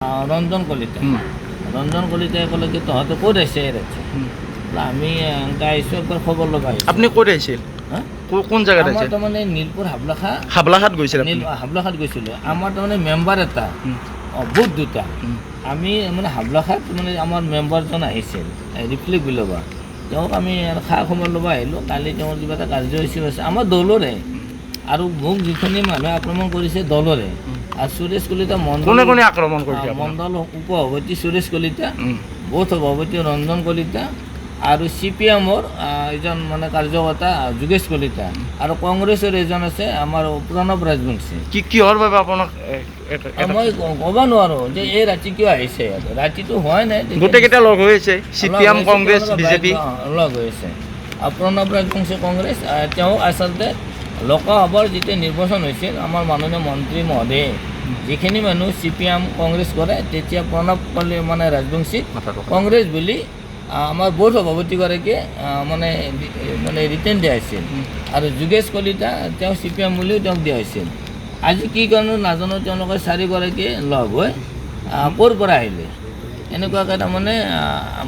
ৰঞ্জন কলিতা ৰঞ্জন কলিতাই ক'লে কি তহঁতে ক'ত আহিছে এই ৰাজ্য আমি আহিছোঁ একবাৰ খবৰ ল'ব আহিছোঁ। আপুনি ক'ত আহিছিল? কোন জেগাত আমাৰ আহিছিল? তাৰমানে নীলপুৰ হাবলাঘাট গৈছিল আপুনি? হাবলাঘাট গৈছিলোঁ। আমাৰ তাৰমানে মেম্বাৰ এটা বুথ দুটা আমি মানে হাবলাঘাট মানে আমাৰ মেম্বাৰজন আহিছিল ৰিফ্লেক্ট বুলিব তেওঁক আমি খা খবৰ ল'ব আহিলোঁ। কালি তেওঁৰ কিবা এটা কাৰ্যসূচী আছে আমাৰ দলৰে আৰু মোক যিখিনি মানুহে আক্ৰমণ কৰিছে দলৰে। আৰু সুৰেশ কলিতা কোনে কোনে আক্ৰমণ কৰিছে? মণ্ডল উপ-সভাপতি সুৰেশ কলিতা, বুথ সভাপতি ৰঞ্জন কলিতা আৰু CPM-ৰ এজন মানে কাৰ্যকৰ্তা যোগেশ কলিতা আৰু কংগ্ৰেছৰ এজন আছে আমাৰ প্ৰণৱ ৰাজবংশী। কিহৰ বাবে আপোনাক মই ক'ব নোৱাৰোঁ যে এই ৰাতি কিয় আহিছে। ৰাতিটো হোৱাই নাই, গোটেইকেইটা লগ হৈ আছে, CPM, কংগ্ৰেছ, বিজেপি লগ হৈ আছে। আৰু প্ৰণৱ ৰাজবংশী কংগ্ৰেছ, তেওঁ আচলতে লোকসভাৰ যেতিয়া নিৰ্বাচন হৈছিল আমাৰ মাননীয় মন্ত্ৰী মহোদয়ে যিখিনি মানুহ CPM কংগ্ৰেছ কৰে তেতিয়া প্ৰণৱ মানে ৰাজবংশীক কংগ্ৰেছ বুলি আমাৰ বুথ সভাপতিগৰাকীয়ে মানে ৰিটাৰ্ণ দিয়া হৈছিল আৰু যোগেশ কলিতা তেওঁ CPM বুলিও তেওঁক দিয়া হৈছিল। আজি কি কাৰণত নাজানো তেওঁলোকে চাৰিগৰাকীয়ে লগ হৈ ক'ৰ পৰা আহিলে এনেকুৱাকৈ তাৰমানে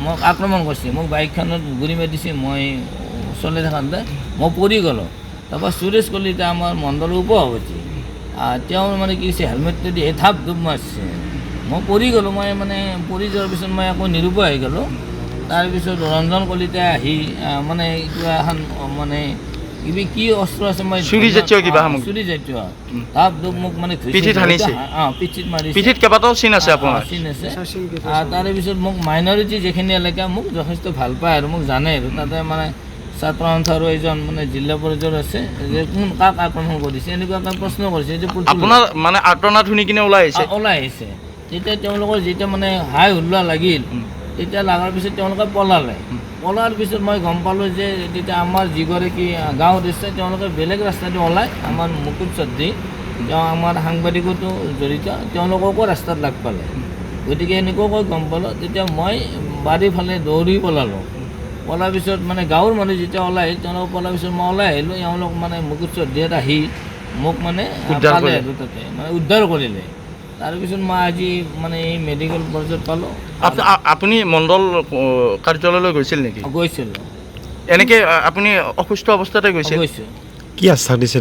মোক আক্ৰমণ কৰিছে। মোক বাইকখনত গুৰি মাৰি দিছে, মই চলি থাকোঁতে মই পৰি গ'লোঁ। তাৰপৰা সুৰেশ কলিতা আমাৰ মণ্ডলৰ উপ-সভাপতি তেওঁ মানে কি হৈছে হেলমেটটো দি থাপ ধুপ মাৰিছে, মই পৰি গ'লোঁ। মই মানে পৰি যোৱাৰ পিছত মই আকৌ নিৰুপায় হৈ গ'লোঁ। তাৰপিছত ৰঞ্জন কলিতাই আহি মানে কিবা এখন মানে কি অস্ত্ৰ আছে মই চুৰি জাতীয় কিবা চুৰি জাতীয় থাপ ধুপ মোক মানে পিঠিত হানিছে, পিঠিত মাৰিছে। পিঠিত কেইবাটাও চিন আছে আপোনাৰ? চিন আছে। তাৰে পিছত মোক মাইনৰিটি যিখিনি এলেকা মোক যথেষ্ট ভাল পায় আৰু মোক জানে আৰু তাতে মানে ছাত্ৰ সন্থাৰো এজন মানে জিলা পৰ্যায়ৰ আছে যে কোন কাক আক্ৰমণ কৰিছে এনেকুৱাকৈ প্ৰশ্ন কৰিছে যে আপোনাৰ মানে আৰ্তনাদ শুনি কিনে ওলাই আহিছে। তেতিয়া তেওঁলোকৰ যেতিয়া মানে হাই হুল্লা লাগিল তেতিয়া লগাৰ পিছত তেওঁলোকে পলালে। পলাৰ পিছত মই গম পালোঁ যে তেতিয়া আমাৰ যিগৰাকী গাঁও অধ্যক্ষ তেওঁলোকে বেলেগ ৰাস্তাদি ওলাই আমাৰ মুকুট চৌধুৰী তেওঁ আমাৰ সাংবাদিকতো জড়িত তেওঁলোককো ৰাস্তাত লাগ পালে। গতিকে এনেকুৱাকৈ গম পালোঁ। তেতিয়া মই বাৰীৰ ফালে দৌৰি পলালোঁ। পলাৰ পিছত মানে গাঁৱৰ মানুহ যেতিয়া ওলাই আহিল তেওঁলোকক পলাৰ পিছত মই ওলাই আহিলোঁ। এওঁলোক মানে মুকুট চৌধুৰীত আহি মোক মানে পালে আৰু তাতে মানে উদ্ধাৰ কৰিলে। তাৰপিছত মই আজি মানে এই মেডিকেল পৰ্যায়ত পালোঁ। আপুনি মণ্ডল কাৰ্যালয়লৈ গৈছিল নেকি? গৈছিলোঁ। এনেকৈ আপুনি অসুস্থ অৱস্থাতে গৈছোঁ। কি আশ্বাস দিছে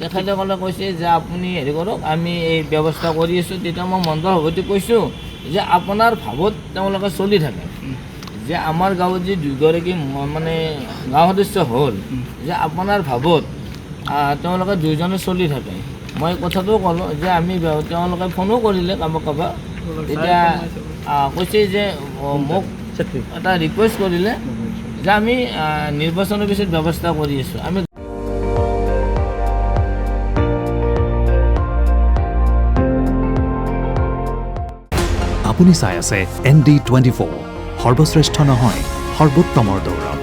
তেখেতসকলে কৈছে যে আপুনি হেৰি কৰক, আমি এই ব্যৱস্থা কৰি আছোঁ। তেতিয়া মই মণ্ডল সভাপতিক কৈছোঁ যে আপোনাৰ ভাৱত তেওঁলোকে চলি থাকে যে আমাৰ গাঁৱত যি দুগৰাকী মানে গাঁও সদস্য হ'ল যে আপোনাৰ ভাৱত তেওঁলোকে দুইজনে চলি থাকে। মই কথাটো ক'লোঁ যে আমি তেওঁলোকে ফোনো কৰিলে কাৰোবাক তেতিয়া কৈছে যে মোক এটা ৰিকুৱেষ্ট কৰিলে যে আমি নিৰ্বাচনৰ পিছত ব্যৱস্থা কৰি আছোঁ। আমি আপুনি চাই আছে ND24 সৰ্বশ্ৰেষ্ঠ নহয় সৰ্বোত্তমৰ দৌৰত।